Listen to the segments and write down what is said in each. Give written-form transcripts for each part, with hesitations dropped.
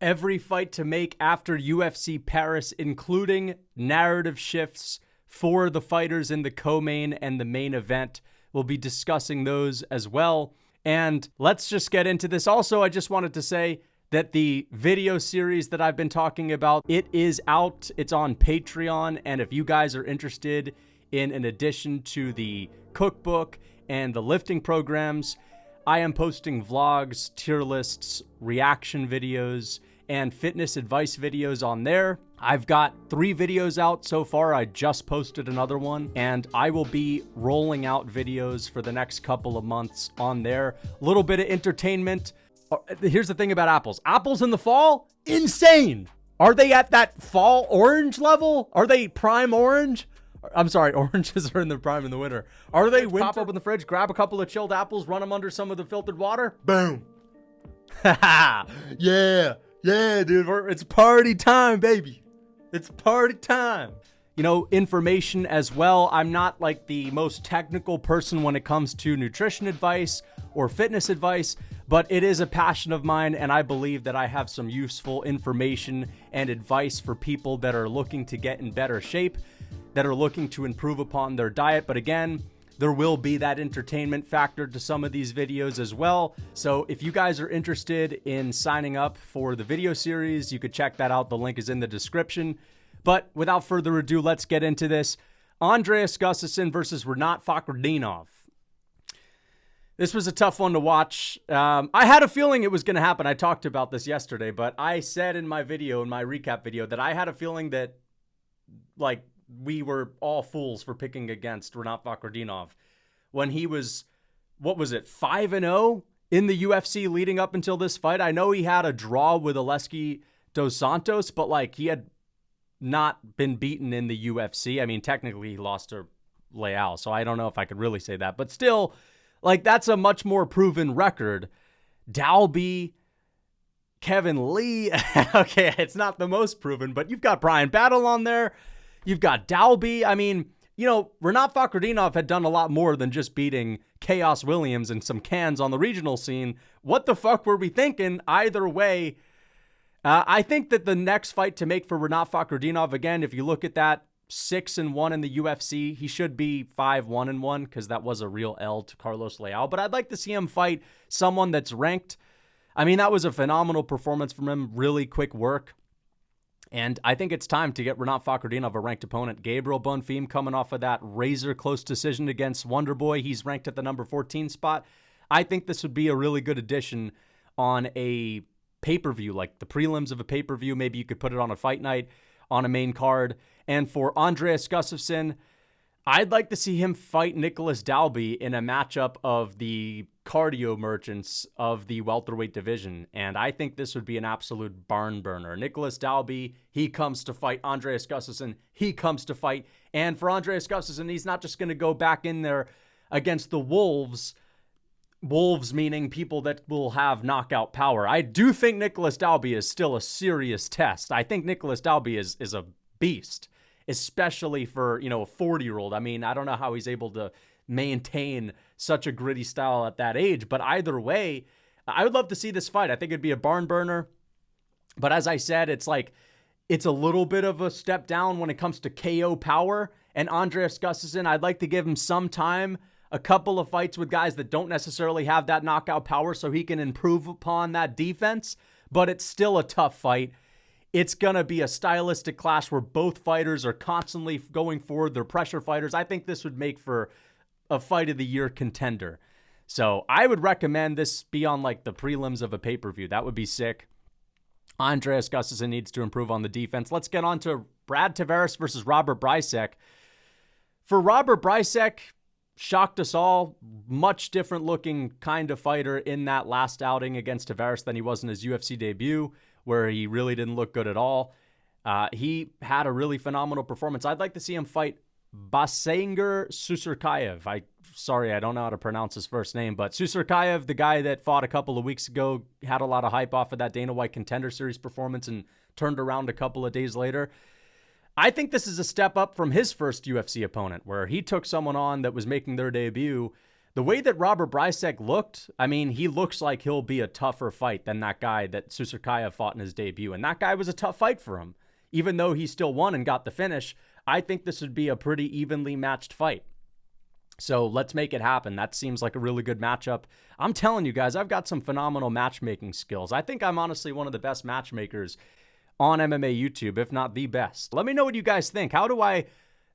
Every fight to make after UFC Paris, including narrative shifts for the fighters in the co-main and the main event. We'll be discussing those as well. And let's just get into this. Also, I just wanted to say that the video series that I've been talking about, it is out. It's on Patreon. And if you guys are interested in an addition to the cookbook and the lifting programs, I am posting vlogs, tier lists, reaction videos, and fitness advice videos on there. I've got 3 videos out so far. I just posted another one, and I will be rolling out videos for the next couple of months on there. A little bit of entertainment. Here's the thing about apples. Apples in the fall? Insane. Are they at that fall orange level? Are they prime orange? I'm sorry, oranges are in the prime in the winter. Are they winter? Pop open the fridge, grab a couple of chilled apples, run them under some of the filtered water. Boom. Yeah. Yeah, dude, it's party time, baby. It's party time. You know, information as well. I'm not like the most technical person when it comes to nutrition advice or fitness advice, but it is a passion of mine, and I believe that I have some useful information and advice for people that are looking to get in better shape, that are looking to improve upon their diet. But again, there will be that entertainment factor to some of these videos as well. So if you guys are interested in signing up for the video series, you could check that out. The link is in the description. But without further ado, let's get into this. Andreas Gustafsson versus Benoit Fakhretdinov. This was a tough one to watch. I had a feeling it was going to happen. I talked about this yesterday, but I said in my video, in my recap video, that I had a feeling that, like, we were all fools for picking against Benoit Fakhretdinov when he was, 5-0 in the UFC leading up until this fight. I know he had a draw with Aleksei Dos Santos, but like he had not been beaten in the UFC. I mean, technically he lost to Leal, so I don't know if I could really say that, but still, like, that's a much more proven record. Dalby, Kevin Lee, okay, it's not the most proven, but you've got Brian Battle on there. You've got Dalby. I mean, you know, Benoit Fakhretdinov had done a lot more than just beating Chaos Williams and some cans on the regional scene. What the fuck were we thinking? Either way, I think that the next fight to make for Benoit Fakhretdinov, again, if you look at that, 6-1 in the UFC, he should be 5-1-1 because that was a real L to Carlos Leal. But I'd like to see him fight someone that's ranked. I mean, that was a phenomenal performance from him. Really quick work. And I think it's time to get Benoit Fakhretdinov a ranked opponent. Gabriel Bonfim coming off of that razor-close decision against Wonderboy. He's ranked at the number 14 spot. I think this would be a really good addition on a pay-per-view, like the prelims of a pay-per-view. Maybe you could put it on a fight night, on a main card. And for Andreas Gustafsson, I'd like to see him fight Nicholas Dalby in a matchup of the cardio merchants of the welterweight division. And I think this would be an absolute barn burner. Nicholas Dalby, he comes to fight Andreas Gustafsson. He comes to fight. And for Andreas Gustafsson, he's not just going to go back in there against the Wolves. Wolves meaning people that will have knockout power. I do think Nicholas Dalby is still a serious test. I think Nicholas Dalby is a beast, especially for, you know, a 40-year-old. I mean, I don't know how he's able to maintain such a gritty style at that age, but either way, I would love to see this fight. I think it'd be a barn burner, but as I said, it's a little bit of a step down when it comes to KO power, and Andreas Gustafsson, I'd like to give him some time, a couple of fights with guys that don't necessarily have that knockout power so he can improve upon that defense, but it's still a tough fight. It's going to be a stylistic clash where both fighters are constantly going forward. They're pressure fighters. I think this would make for a fight of the year contender. So I would recommend this be on like the prelims of a pay-per-view. That would be sick. Andreas Gustafsson needs to improve on the defense. Let's get on to Brad Tavares versus Robert Bryczek. For Robert Bryczek, shocked us all. Much different looking kind of fighter in that last outing against Tavares than he was in his UFC debut, where he really didn't look good at all. He had a really phenomenal performance. I'd like to see him fight Basanger Susurkayev. Sorry, I don't know how to pronounce his first name, but Susurkayev, the guy that fought a couple of weeks ago, had a lot of hype off of that Dana White Contender Series performance and turned around a couple of days later. I think this is a step up from his first UFC opponent, where he took someone on that was making their debut The way that Robert Bryczek looked, I mean, he looks like he'll be a tougher fight than that guy that Susukaya fought in his debut. And that guy was a tough fight for him. Even though he still won and got the finish, I think this would be a pretty evenly matched fight. So let's make it happen. That seems like a really good matchup. I'm telling you guys, I've got some phenomenal matchmaking skills. I think I'm honestly one of the best matchmakers on MMA YouTube, if not the best. Let me know what you guys think. How do I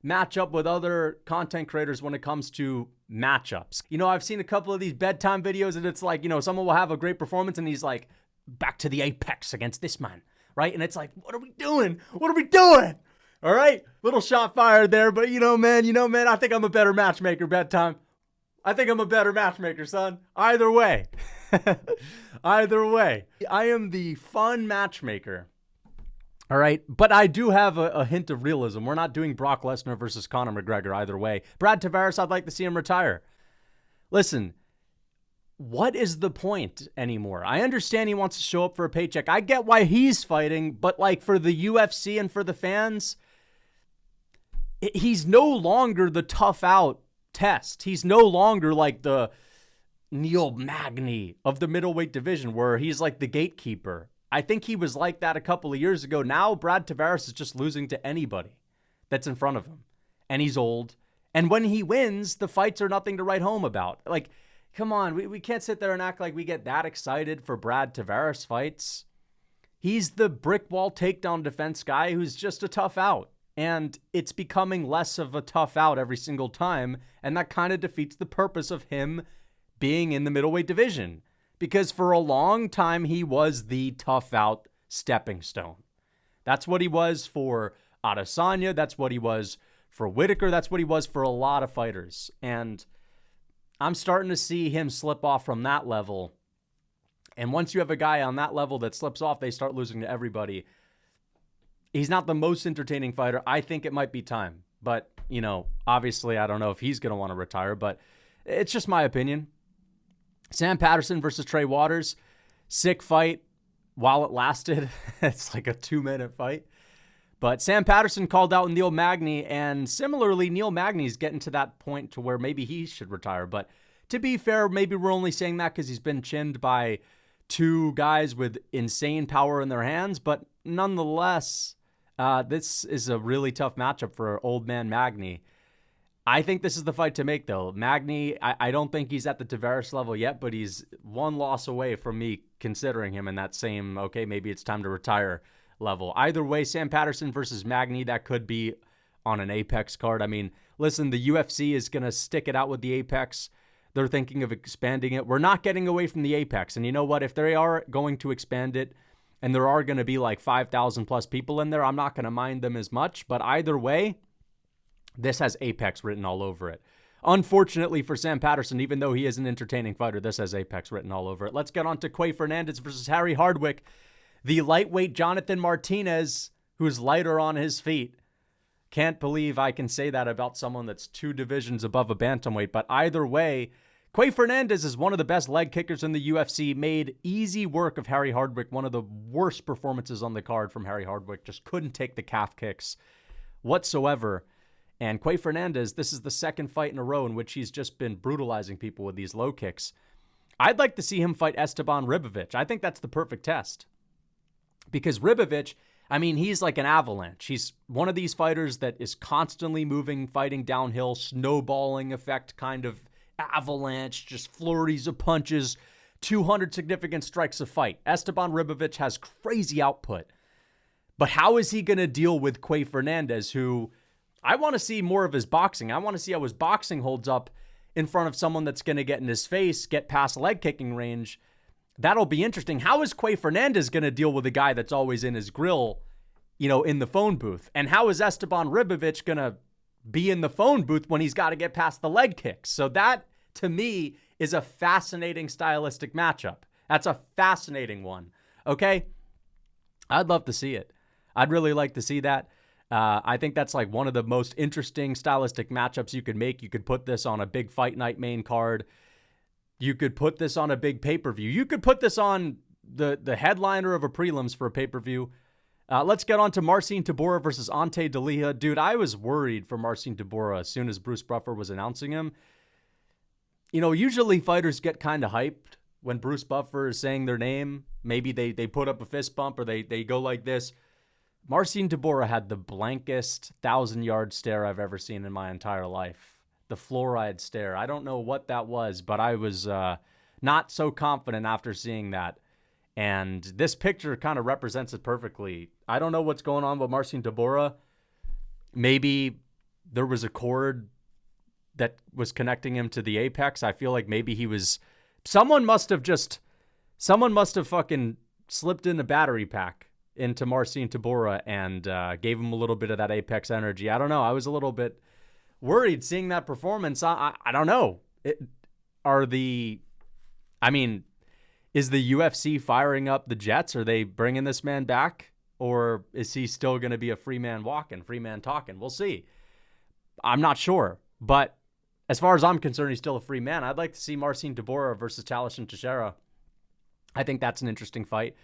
match up with other content creators when it comes to matchups? You know, I've seen a couple of these bedtime videos and it's like, you know, someone will have a great performance and he's like, back to the apex against this man, right? And it's like, what are we doing? What are we doing? All right, little shot fired there, but you know, man, I think I'm a better matchmaker, bedtime. I think I'm a better matchmaker, son. Either way. Either way. I am the fun matchmaker. All right, but I do have a hint of realism. We're not doing Brock Lesnar versus Conor McGregor either way. Brad Tavares, I'd like to see him retire. Listen, what is the point anymore? I understand he wants to show up for a paycheck. I get why he's fighting, but like for the UFC and for the fans, he's no longer the tough out test. He's no longer like the Neil Magny of the middleweight division where he's like the gatekeeper. I think he was like that a couple of years ago. Now Brad Tavares is just losing to anybody that's in front of him. And he's old. And when he wins, the fights are nothing to write home about. Like, come on, we can't sit there and act like we get that excited for Brad Tavares fights. He's the brick wall takedown defense guy who's just a tough out. And it's becoming less of a tough out every single time. And that kind of defeats the purpose of him being in the middleweight division. Because for a long time, he was the tough out stepping stone. That's what he was for Adesanya. That's what he was for Whitaker. That's what he was for a lot of fighters. And I'm starting to see him slip off from that level. And once you have a guy on that level that slips off, they start losing to everybody. He's not the most entertaining fighter. I think it might be time. But, you know, obviously I don't know if he's going to want to retire, but it's just my opinion. Sam Patterson versus Trey Waters. Sick fight while it lasted. It's like a 2-minute fight. But Sam Patterson called out Neil Magny, and similarly, Neil Magny's getting to that point to where maybe he should retire. But to be fair, maybe we're only saying that because he's been chinned by two guys with insane power in their hands. But nonetheless, this is a really tough matchup for old man Magny. I think this is the fight to make, though. Magny, I don't think he's at the Tavares level yet, but he's one loss away from me considering him in that same, okay, maybe it's time to retire level. Either way, Sam Patterson versus Magny, that could be on an Apex card. I mean, listen, the UFC is going to stick it out with the Apex. They're thinking of expanding it. We're not getting away from the Apex. And you know what? If they are going to expand it and there are going to be like 5,000 plus people in there, I'm not going to mind them as much. But either way, this has Apex written all over it. Unfortunately for Sam Patterson, even though he is an entertaining fighter, this has Apex written all over it. Let's get on to Quay Fernandes versus Harry Hardwick. The lightweight Jonathan Martinez, who's lighter on his feet. Can't believe I can say that about someone that's 2 divisions above a bantamweight. But either way, Quay Fernandes is one of the best leg kickers in the UFC. Made easy work of Harry Hardwick. One of the worst performances on the card from Harry Hardwick. Just couldn't take the calf kicks whatsoever. And Quay Fernandes, this is the second fight in a row in which he's just been brutalizing people with these low kicks. I'd like to see him fight Esteban Ribovic. I think that's the perfect test. Because Ribovic, I mean, he's like an avalanche. He's one of these fighters that is constantly moving, fighting downhill, snowballing effect kind of avalanche, just flurries of punches, 200 significant strikes a fight. Esteban Ribovic has crazy output. But how is he going to deal with Quay Fernandes, who I want to see more of his boxing. I want to see how his boxing holds up in front of someone that's going to get in his face, get past leg kicking range. That'll be interesting. How is Quay Fernandes going to deal with a guy that's always in his grill, you know, in the phone booth? And how is Esteban Ribovic going to be in the phone booth when he's got to get past the leg kicks? So that, to me, is a fascinating stylistic matchup. That's a fascinating one. Okay? I'd love to see it. I'd really like to see that. I think that's like one of the most interesting stylistic matchups you could make. You could put this on a big fight night main card. You could put this on a big pay-per-view. You could put this on the headliner of a prelims for a pay-per-view. Let's get on to Marcin Tybura versus Ante Delija. Dude, I was worried for Marcin Tybura as soon as Bruce Buffer was announcing him. Usually fighters get kind of hyped when Bruce Buffer is saying their name. Maybe they put up a fist bump or they go like this. Marcin Tybura had the blankest 1,000-yard stare I've ever seen in my entire life. The fluoride stare. I don't know what that was, but I was not so confident after seeing that. And this picture kind of represents it perfectly. I don't know what's going on with Marcin Tybura. Maybe there was a cord that was connecting him to the apex. I feel like maybe someone must have fucking slipped in a battery pack into Marcin Tybura and gave him a little bit of that apex energy. I don't know. I was a little bit worried seeing that performance. I don't know. Is the UFC firing up the jets? Are they bringing this man back? Or is he still going to be a free man walking, free man talking? We'll see. I'm not sure. But as far as I'm concerned, he's still a free man. I'd like to see Marcin Tybura versus Talashin Teixeira. I think that's an interesting fight.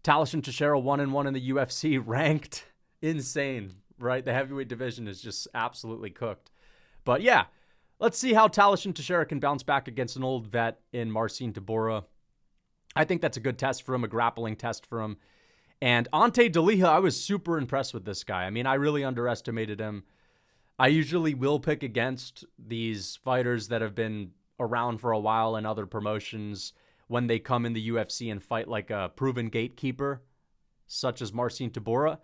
Talashin Teixeira 1-1 in the UFC, ranked insane, right? The heavyweight division is just absolutely cooked. But yeah, let's see how Talashin Teixeira can bounce back against an old vet in Marcin Tybura. I think that's a good test for him, a grappling test for him. And Ante Delija, I was super impressed with this guy. I mean, I really underestimated him. I usually will pick against these fighters that have been around for a while in other promotions when they come in the UFC and fight like a proven gatekeeper, such as Marcin Tybura.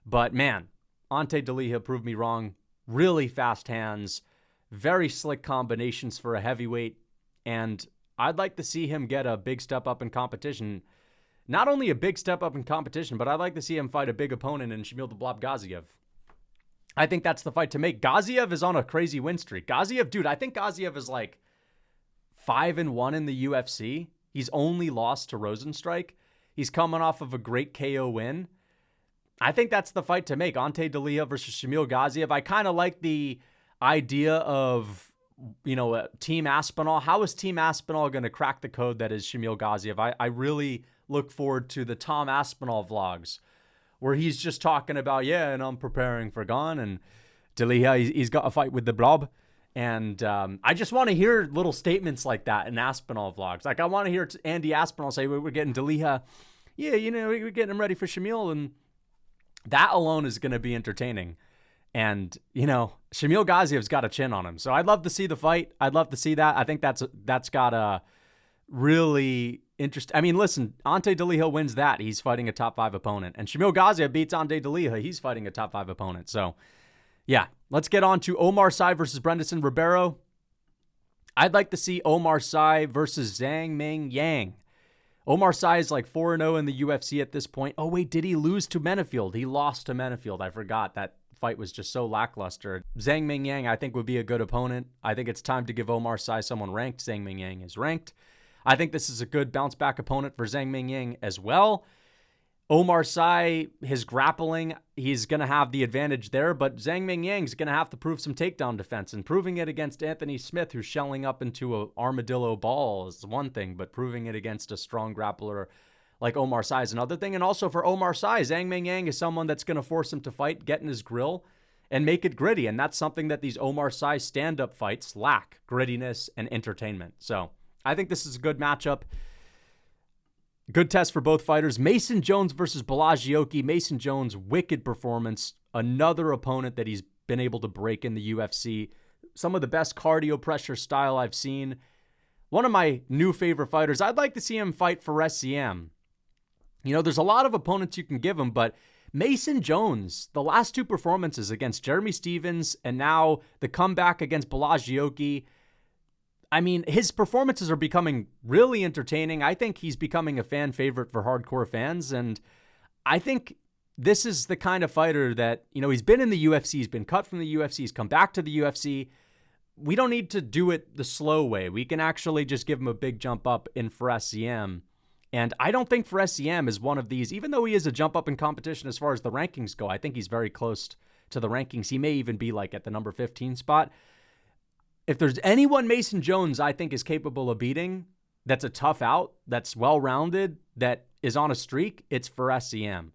But man, Ante Delija proved me wrong. Really fast hands, very slick combinations for a heavyweight, and I'd like to see him get a big step up in competition. Not only a big step up in competition, but I'd like to see him fight a big opponent in Shamil the Blob Gaziev. I think that's the fight to make. Gaziev is on a crazy win streak. Gaziev, dude, I think Gaziev is like 5-1 in the UFC. He's only lost to Rosenstrike. He's coming off of a great KO win. I think that's the fight to make. Ante Delija versus Shamil Gaziev. I kind of like the idea of, Team Aspinall. How is Team Aspinall going to crack the code that is Shamil Gaziev? I really look forward to the Tom Aspinall vlogs where he's just talking about, and I'm preparing for Gon, and Delija, he's got a fight with the Blob. And I just want to hear little statements like that in Aspinall vlogs. Like, I want to hear Andy Aspinall say, we're getting Delija. Yeah, we're getting him ready for Shamil. And that alone is going to be entertaining. And, Shamil Gaziev's got a chin on him. So I'd love to see the fight. I'd love to see that. I think that's got a really interesting. I mean, listen, Ante Delija wins that. He's fighting a top 5 opponent. And Shamil Gaziev beats Ante Delija. He's fighting a top 5 opponent. So, yeah, let's get on to Omar Sy versus Brendan Ribeiro. I'd like to see Omar Sy versus Zhang Ming Yang. Omar Sy is like 4-0 in the UFC at this point. Oh, wait, did he lose to Menefield? He lost to Menefield. I forgot. That fight was just so lackluster. Zhang Ming Yang, I think, would be a good opponent. I think it's time to give Omar Sy someone ranked. Zhang Ming Yang is ranked. I think this is a good bounce-back opponent for Zhang Ming Yang as well. Omar Sy, his grappling, he's going to have the advantage there, but Zhang Ming Yang's going to have to prove some takedown defense, and proving it against Anthony Smith, who's shelling up into an armadillo ball, is one thing, but proving it against a strong grappler like Omar Sy is another thing. And also for Omar Sy, Zhang Ming Yang is someone that's going to force him to fight, get in his grill, and make it gritty, and that's something that these Omar Sy stand-up fights lack, grittiness and entertainment. So I think this is a good matchup. Good test for both fighters. Mason Jones versus Balaji. Mason Jones, wicked performance. Another opponent that he's been able to break in the UFC. Some of the best cardio pressure style I've seen. One of my new favorite fighters. I'd like to see him fight for SCM. There's a lot of opponents you can give him, but Mason Jones, the last 2 performances against Jeremy Stevens and now the comeback against Balaji. I mean, his performances are becoming really entertaining. I think he's becoming a fan favorite for hardcore fans. And I think this is the kind of fighter that, he's been in the UFC, he's been cut from the UFC, he's come back to the UFC. We don't need to do it the slow way. We can actually just give him a big jump up in for SCM. And I don't think for SCM is one of these, even though he is a jump up in competition as far as the rankings go, I think he's very close to the rankings. He may even be like at the number 15 spot. If there's anyone Mason Jones I think is capable of beating, that's a tough out, that's well-rounded, that is on a streak, it's for SCM.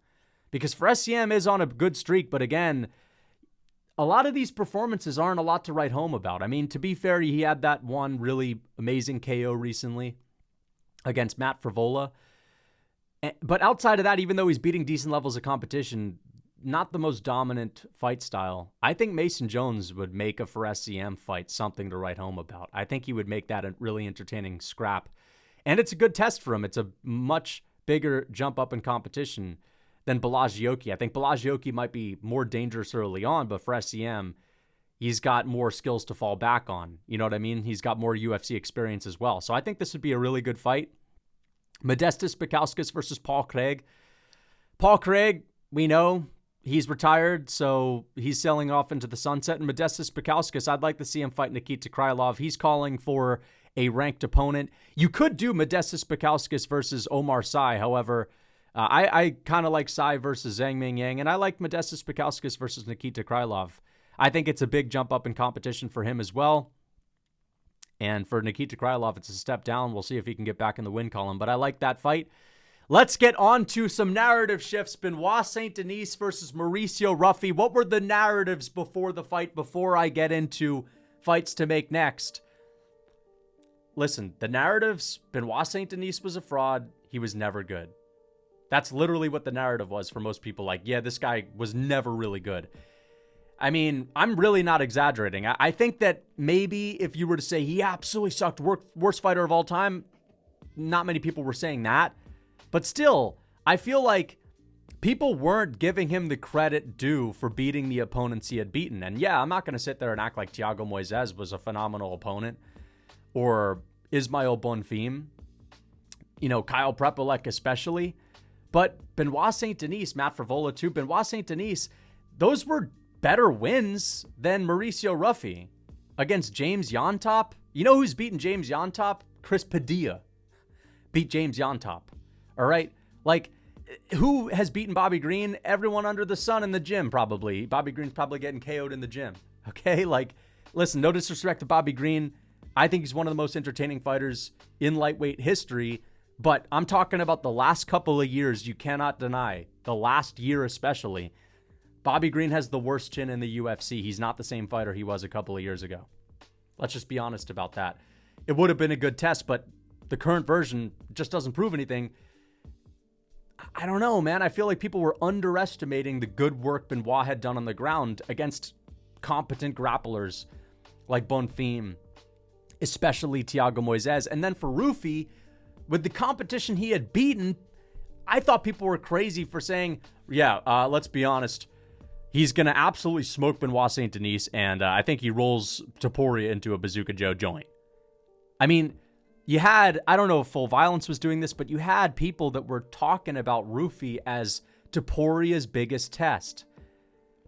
Because for SCM is on a good streak, but again, a lot of these performances aren't a lot to write home about. I mean, to be fair, he had that one really amazing KO recently against Matt Frivola. But outside of that, even though he's beating decent levels of competition, not the most dominant fight style. I think Mason Jones would make a for SCM fight something to write home about. I think he would make that a really entertaining scrap. And it's a good test for him. It's a much bigger jump up in competition than Balagiocki. I think Balagiocki might be more dangerous early on, but for SCM, he's got more skills to fall back on. You know what I mean? He's got more UFC experience as well. So I think this would be a really good fight. Modestas Bukauskas versus Paul Craig. Paul Craig, we know he's retired, so he's sailing off into the sunset. And Modestas Bukauskas, I'd like to see him fight Nikita Krylov. He's calling for a ranked opponent. You could do Modestas Bukauskas versus Omar Sy. However, I kind of like Sy versus Zhang Ming Yang, and I like Modestas Bukauskas versus Nikita Krylov. I think it's a big jump up in competition for him as well. And for Nikita Krylov, it's a step down. We'll see if he can get back in the win column, but I like that fight. Let's get on to some narrative shifts. Benoit Saint Denis versus Mauricio Ruffy. What were the narratives before the fight, before I get into fights to make next? Listen, the narratives, Benoit Saint Denis was a fraud. He was never good. That's literally what the narrative was for most people. Like, yeah, this guy was never really good. I mean, I'm really not exaggerating. I think that maybe if you were to say he absolutely sucked, worst fighter of all time, not many people were saying that. But still, I feel like people weren't giving him the credit due for beating the opponents he had beaten. And yeah, I'm not going to sit there and act like Thiago Moises was a phenomenal opponent or Ismail Bonfim, you know, Kyle Prepolek especially. But Benoit Saint Denis, Matt Frivola too, Benoit Saint Denis, those were better wins than Mauricio Ruffy against James Yontop. You know who's beaten James Yontop? Chris Padilla beat James Yontop. All right? Like, who has beaten Bobby Green? Everyone under the sun in the gym, probably. Bobby Green's probably getting KO'd in the gym. Okay? Like, listen, no disrespect to Bobby Green. I think he's one of the most entertaining fighters in lightweight history. But I'm talking about the last couple of years, you cannot deny. The last year especially. Bobby Green has the worst chin in the UFC. He's not the same fighter he was a couple of years ago. Let's just be honest about that. It would have been a good test, but the current version just doesn't prove anything. I don't know, man. I feel like people were underestimating the good work Benoit had done on the ground against competent grapplers like Bonfim, especially Thiago Moises. And then for Ruffy, with the competition he had beaten, I thought people were crazy for saying, yeah, let's be honest, he's going to absolutely smoke Benoit Saint Denis, and I think he rolls Topuria into a Bazooka Joe joint. I mean, you had, I don't know if Full Violence was doing this, but you had people that were talking about Ruffy as Topuria's biggest test.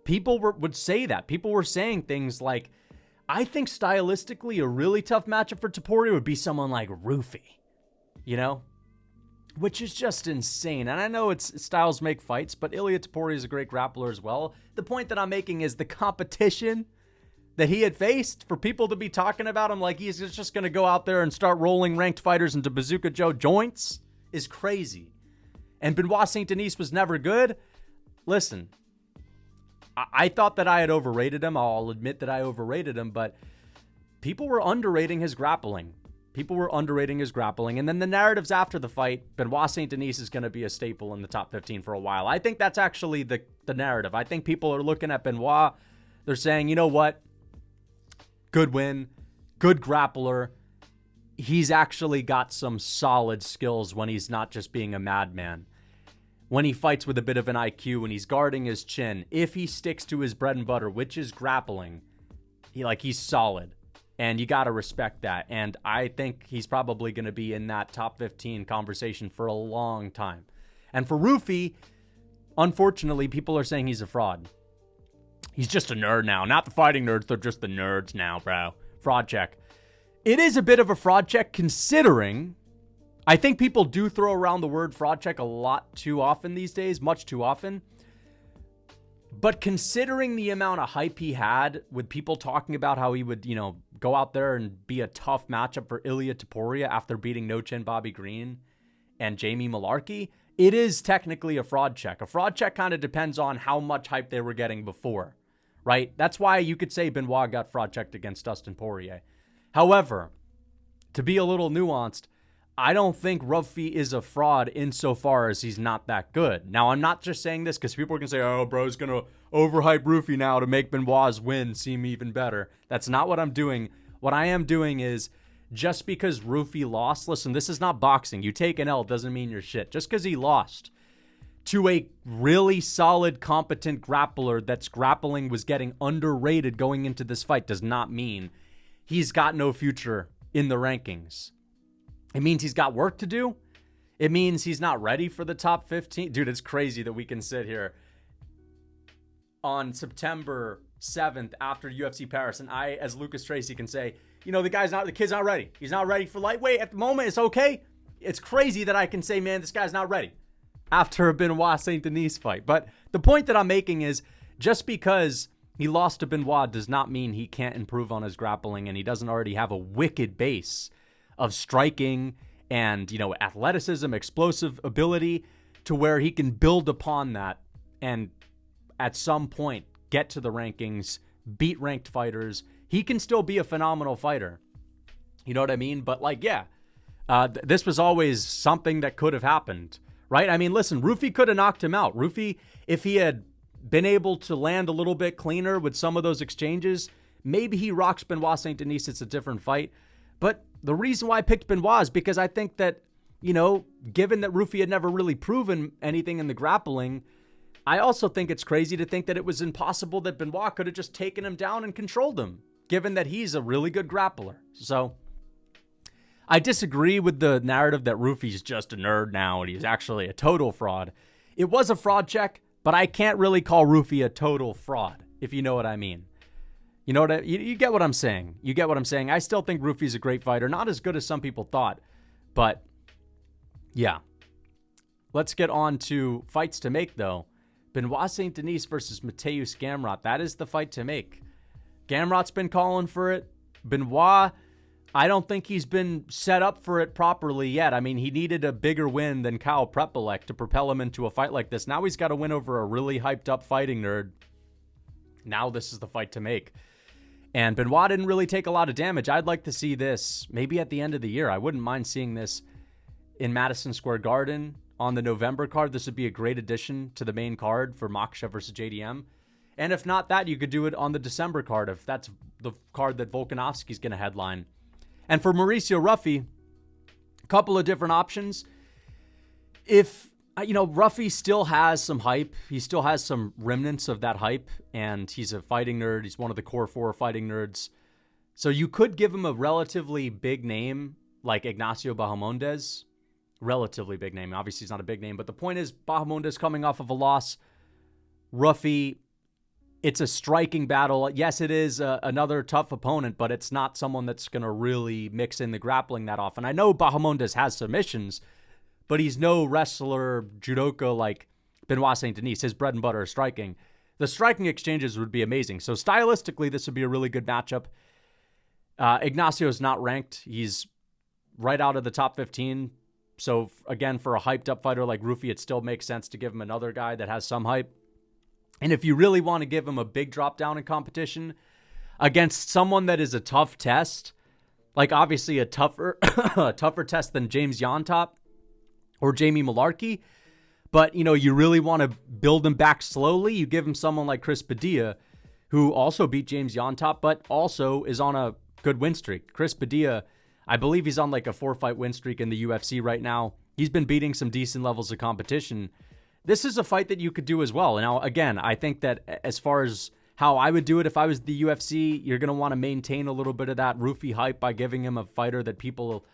People would say that. People were saying things like, I think stylistically a really tough matchup for Topuria would be someone like Ruffy, you know? Which is just insane. And I know it's styles make fights, but Ilia Topuria is a great grappler as well. The point that I'm making is the competition that he had faced, for people to be talking about him like he's just going to go out there and start rolling ranked fighters into Bazooka Joe joints is crazy. And Benoit Saint Denis was never good. Listen, I thought that I had overrated him. I'll admit that I overrated him, but people were underrating his grappling. People were underrating his grappling. And then the narratives after the fight, Benoit Saint Denis is going to be a staple in the top 15 for a while. I think that's actually the narrative. I think people are looking at Benoit. They're saying, you know what? Good win. Good grappler. He's actually got some solid skills when he's not just being a madman. When he fights with a bit of an IQ, when he's guarding his chin, if he sticks to his bread and butter, which is grappling, he's solid. And you got to respect that. And I think he's probably going to be in that top 15 conversation for a long time. And for Ruffy, unfortunately, people are saying he's a fraud. He's just a nerd now. Not the fighting nerds, they're just the nerds now, bro. Fraud check. It is a bit of a fraud check considering, I think people do throw around the word fraud check a lot too often these days, much too often. But considering the amount of hype he had with people talking about how he would, go out there and be a tough matchup for Ilia Topuria after beating No Chin Bobby Green and Jamie Malarkey, it is technically a fraud check. A fraud check kind of depends on how much hype they were getting before, right? That's why you could say Benoit got fraud checked against Dustin Poirier. However, to be a little nuanced, I don't think Ruffy is a fraud insofar as he's not that good. Now, I'm not just saying this because people are going to say, oh, bro's going to overhype Ruffy now to make Benoit's win seem even better. That's not what I'm doing. What I am doing is, just because Ruffy lost, listen, this is not boxing. You take an L doesn't mean you're shit. Just because he lost to a really solid, competent grappler that's grappling was getting underrated going into this fight does not mean he's got no future in the rankings. It means he's got work to do. It means he's not ready for the top 15. Dude, it's crazy that we can sit here on September 7th after UFC Paris, and I, as Lucas Tracy, can say, you know, the kid's not ready. He's not ready for lightweight at the moment. It's okay. It's crazy that I can say, man, this guy's not ready after a Benoit Saint Denis fight. But the point that I'm making is, just because he lost to Benoit does not mean he can't improve on his grappling, and he doesn't already have a wicked base of striking and, you know, athleticism, explosive ability, to where he can build upon that and at some point get to the rankings, beat ranked fighters. He can still be a phenomenal fighter. You know what I mean? But like, yeah, this was always something that could have happened, right? I mean, listen, Ruffy could have knocked him out. Ruffy, if he had been able to land a little bit cleaner with some of those exchanges, maybe he rocks Benoit Saint Denis. It's a different fight. But the reason why I picked Benoit is because I think that, you know, given that Ruffy had never really proven anything in the grappling, I also think it's crazy to think that it was impossible that Benoit could have just taken him down and controlled him, given that he's a really good grappler. So I disagree with the narrative that Ruffy's just a nerd now and he's actually a total fraud. It was a fraud check, but I can't really call Ruffy a total fraud, if you know what I mean. You know what you get what I'm saying. You get what I'm saying. I still think Ruffy's a great fighter. Not as good as some people thought. But, yeah. Let's get on to fights to make, though. Benoit Saint Denis versus Mateusz Gamrot. That is the fight to make. Gamrot's been calling for it. Benoit, I don't think he's been set up for it properly yet. I mean, he needed a bigger win than Kyle Prepolek to propel him into a fight like this. Now he's got to win over a really hyped-up fighting nerd. Now this is the fight to make. And Benoit didn't really take a lot of damage. I'd like to see this maybe at the end of the year. I wouldn't mind seeing this in Madison Square Garden on the November card. This would be a great addition to the main card for Makhachev versus JDM. And if not that, you could do it on the December card if that's the card that Volkanovski's going to headline. And for Mauricio Ruffy, a couple of different options. If, you know, Ruffy still has some hype. He still has some remnants of that hype, and he's a fighting nerd. He's one of the core four fighting nerds. So you could give him a relatively big name like Ignacio Bahamondes. Relatively big name. Obviously, he's not a big name, but the point is Bahamondes coming off of a loss. Ruffy, it's a striking battle. Yes, it is another tough opponent, but it's not someone that's going to really mix in the grappling that often. I know Bahamondes has submissions, but he's no wrestler, judoka like Benoit Saint Denis. His bread and butter is striking. The striking exchanges would be amazing. So stylistically, this would be a really good matchup. Ignacio's not ranked. He's right out of the top 15. So again, for a hyped up fighter like Ruffy, it still makes sense to give him another guy that has some hype. And if you really want to give him a big drop down in competition against someone that is a tough test, like obviously a tougher test than James Yontop or Jamie Malarkey, but you know, you really want to build him back slowly, you give him someone like Chris Padilla, who also beat James Yontop, but also is on a good win streak. Chris Padilla, I believe he's on like a 4-fight win streak in the UFC right now. He's been beating some decent levels of competition. This is a fight that you could do as well. Now, again, I think that as far as how I would do it if I was the UFC, you're going to want to maintain a little bit of that Ruffy hype by giving him a fighter that people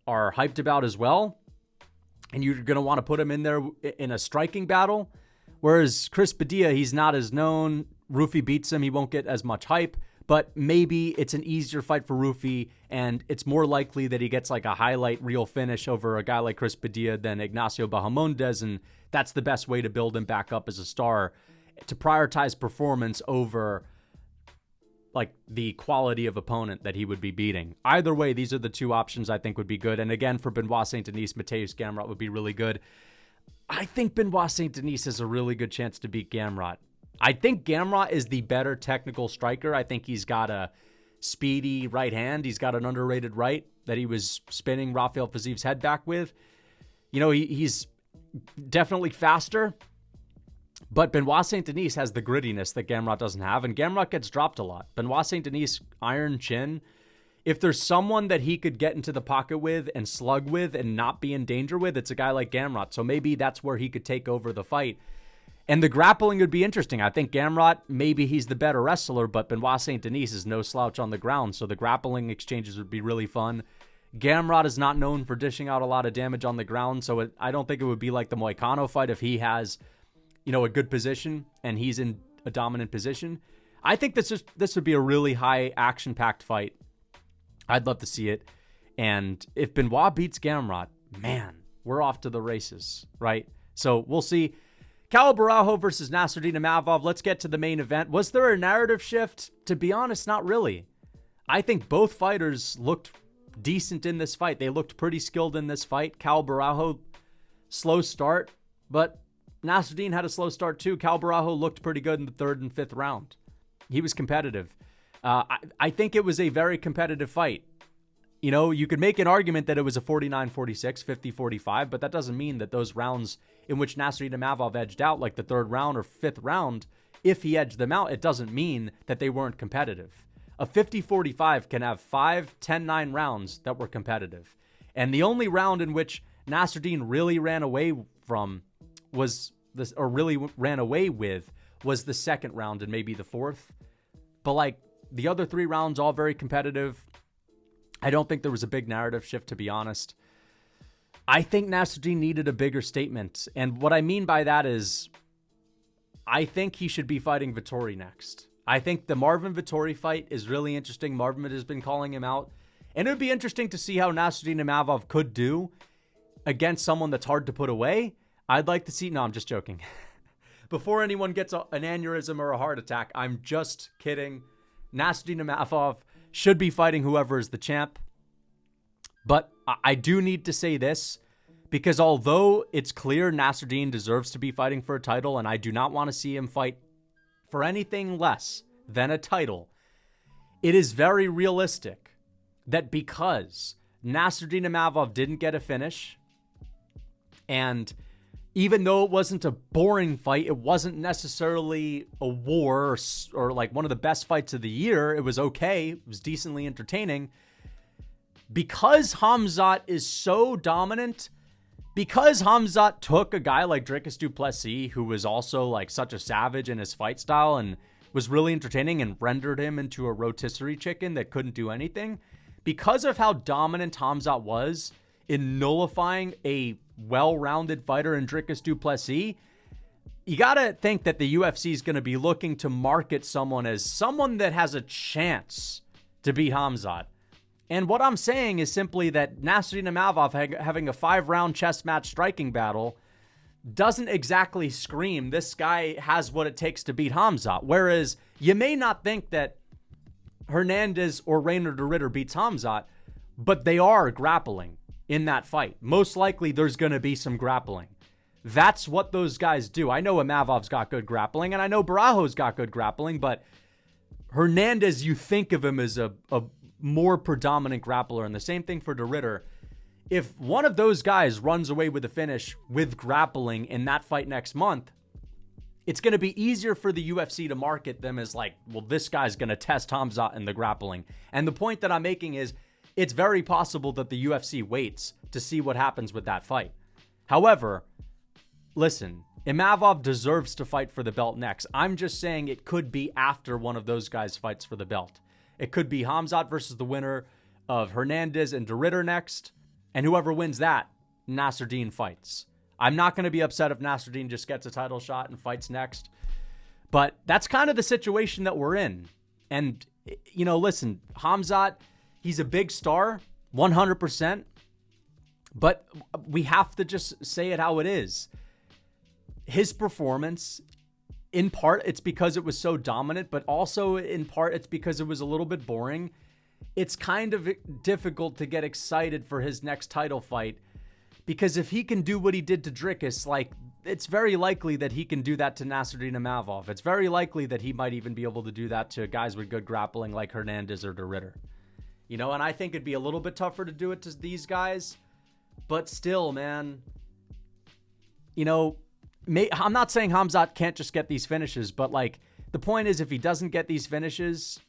are hyped about as well. And you're going to want to put him in there in a striking battle. Whereas Chris Padilla, he's not as known. Ruffy beats him. He won't get as much hype. But maybe it's an easier fight for Ruffy, and it's more likely that he gets like a highlight reel finish over a guy like Chris Padilla than Ignacio Bahamondes, and that's the best way to build him back up as a star, to prioritize performance over like the quality of opponent that he would be beating. Either way, these are the two options I think would be good. And again, for Benoit Saint Denis, Mateusz Gamrot would be really good. I think Benoit Saint Denis has a really good chance to beat Gamrot. I think Gamrot is the better technical striker. I think he's got a speedy right hand. He's got an underrated right that he was spinning Rafael Fiziv's head back with. You know, he's definitely faster, but Benoit Saint Denis has the grittiness that Gamrot doesn't have, and Gamrot gets dropped a lot. Benoit Saint Denis, iron chin. If there's someone that he could get into the pocket with and slug with and not be in danger with, it's a guy like Gamrot. So maybe that's where he could take over the fight. And the grappling would be interesting. I think Gamrot, maybe he's the better wrestler, but Benoit Saint Denis is no slouch on the ground, so the grappling exchanges would be really fun. Gamrot is not known for dishing out a lot of damage on the ground, so I don't think it would be like the Moicano fight if he has, you know, a good position and he's in a dominant position. I think this would be a really high action-packed fight. I'd love to see it. And if Benoit beats Gamrot, man, we're off to the races, right? So we'll see. Ciao Borralho versus Nassourdine Imavov. Let's get to the main event. Was there a narrative shift? To be honest, not really. I think both fighters looked decent in this fight. They looked pretty skilled in this fight. Ciao Borralho, slow start, but Nassourdine had a slow start too. Ciao Borralho looked pretty good in the third and fifth round. He was competitive. I think it was a very competitive fight. You know, you could make an argument that it was a 49-46, 50-45, but that doesn't mean that those rounds in which Nassourdine Imavov edged out, like the third round or fifth round, if he edged them out, it doesn't mean that they weren't competitive. A 50-45 can have 5, 10-9 rounds that were competitive. And the only round in which Nassourdine really ran away from was this, or really ran away with, was the second round and maybe the fourth. But like the other 3 rounds, all very competitive. I don't think there was a big narrative shift, to be honest. I think Nassourdine needed a bigger statement. And what I mean by that is I think he should be fighting Vettori next. I think the Marvin Vettori fight is really interesting. Marvin has been calling him out. And it would be interesting to see how Nassourdine Imavov could do against someone that's hard to put away. I'd like to see... No, I'm just joking. Before anyone gets an aneurysm or a heart attack, I'm just kidding. Nassourdine Imavov should be fighting whoever is the champ. But I do need to say this, because although it's clear Nassourdine deserves to be fighting for a title, and I do not want to see him fight for anything less than a title, it is very realistic that because Nassourdine Imavov didn't get a finish, and even though it wasn't a boring fight, it wasn't necessarily a war or like one of the best fights of the year. It was okay. It was decently entertaining. Because Khamzat is so dominant, because Khamzat took a guy like Dricus du Plessis, who was also like such a savage in his fight style and was really entertaining and rendered him into a rotisserie chicken that couldn't do anything, because of how dominant Khamzat was in nullifying a well-rounded fighter in Dricus du Plessis, you got to think that the UFC is going to be looking to market someone as someone that has a chance to beat Khamzat. And what I'm saying is simply that Nassourdine Imavov having a 5-round chess match striking battle doesn't exactly scream this guy has what it takes to beat Khamzat. Whereas you may not think that Hernandez or Reiner de Ritter beats Khamzat, but they are grappling in that fight. Most likely there's going to be some grappling. That's what those guys do. I know Imavov's got good grappling, and I know Borralho's got good grappling, but Hernandez, you think of him as a more predominant grappler, and the same thing for de Ritter. If one of those guys runs away with a finish with grappling in that fight next month, it's going to be easier for the UFC to market them as like, well, this guy's going to test Khamzat in the grappling. And the point that I'm making is it's very possible that the UFC waits to see what happens with that fight. However, listen, Imavov deserves to fight for the belt next. I'm just saying it could be after one of those guys fights for the belt. It could be Khamzat versus the winner of Hernandez and de Ritter next. And whoever wins that, Nassourdine fights. I'm not going to be upset if Nassourdine just gets a title shot and fights next. But that's kind of the situation that we're in. And, you know, listen, Khamzat, he's a big star, 100%. But we have to just say it how it is. His performance, in part, it's because it was so dominant, but also in part, it's because it was a little bit boring. It's kind of difficult to get excited for his next title fight, because if he can do what he did to Dricus, like, it's very likely that he can do that to Nassourdine Imavov. It's very likely that he might even be able to do that to guys with good grappling like Fernandes or De Ridder. You know, and I think it'd be a little bit tougher to do it to these guys. But still, man, you know, I'm not saying Khamzat can't just get these finishes, but like the point is if he doesn't get these finishes,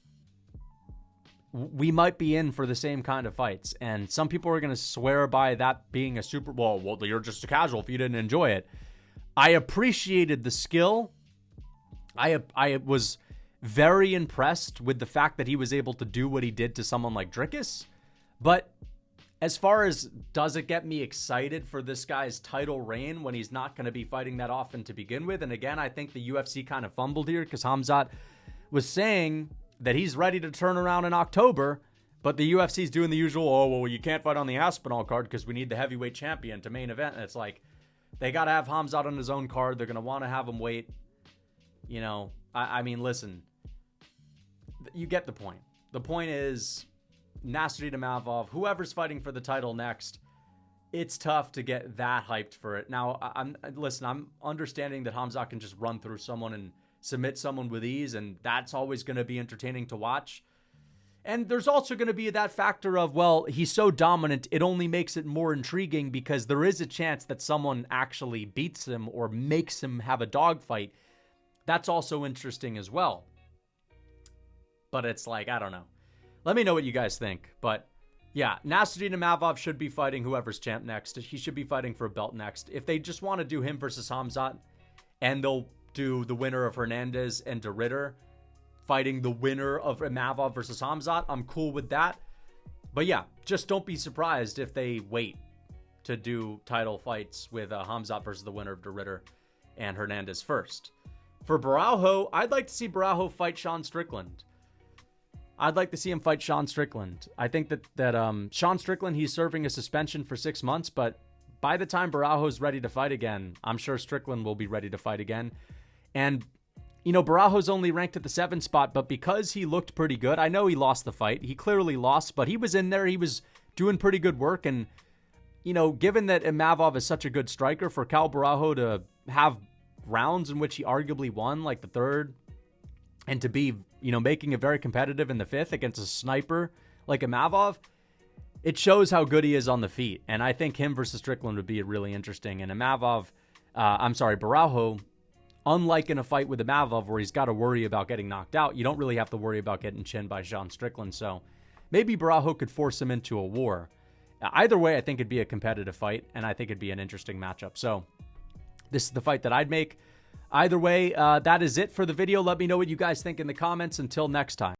we might be in for the same kind of fights. And some people are going to swear by that being a super, well, you're just a casual if you didn't enjoy it. I appreciated the skill. I was very impressed with the fact that he was able to do what he did to someone like Dricus. But as far as does it get me excited for this guy's title reign when he's not going to be fighting that often to begin with? And again, I think the UFC kind of fumbled here because Khamzat was saying that he's ready to turn around in October, but the UFC's doing the usual, oh, well, you can't fight on the Aspinall card because we need the heavyweight champion to main event. And it's like, they got to have Khamzat on his own card. They're going to want to have him wait. You know, I mean, listen, you get the point. The point is, Nassourdine Imavov, whoever's fighting for the title next, it's tough to get that hyped for it. Now, I'm understanding that Khamzat can just run through someone and submit someone with ease, and that's always going to be entertaining to watch. And there's also going to be that factor of, well, he's so dominant, it only makes it more intriguing because there is a chance that someone actually beats him or makes him have a dogfight. That's also interesting as well. But it's like, I don't know. Let me know what you guys think. But yeah, Nassourdine Imavov should be fighting whoever's champ next. He should be fighting for a belt next. If they just want to do him versus Khamzat, and they'll do the winner of Fernandes and De Ridder fighting the winner of Imavov versus Khamzat, I'm cool with that. But yeah, just don't be surprised if they wait to do title fights with Khamzat versus the winner of De Ridder and Fernandes first. For Borralho, I'd like to see Borralho fight Sean Strickland. I'd like to see him fight Sean Strickland. I think that Sean Strickland, he's serving a suspension for 6 months, but by the time Borralho's ready to fight again, I'm sure Strickland will be ready to fight again. And you know, Borralho's only ranked at the 7th spot, but because he looked pretty good, I know he lost the fight. He clearly lost, but he was in there. He was doing pretty good work. And, you know, given that Imavov is such a good striker, for Ciao Borralho to have rounds in which he arguably won, like the 3rd, and to be, you know, making it very competitive in the 5th against a sniper like Imavov, it shows how good he is on the feet. And I think him versus Strickland would be really interesting. And Borralho, unlike in a fight with Imavov where he's got to worry about getting knocked out, you don't really have to worry about getting chinned by Sean Strickland. So maybe Borralho could force him into a war. Either way, I think it'd be a competitive fight, and I think it'd be an interesting matchup. So this is the fight that I'd make. Either way, that is it for the video. Let me know what you guys think in the comments. Until next time.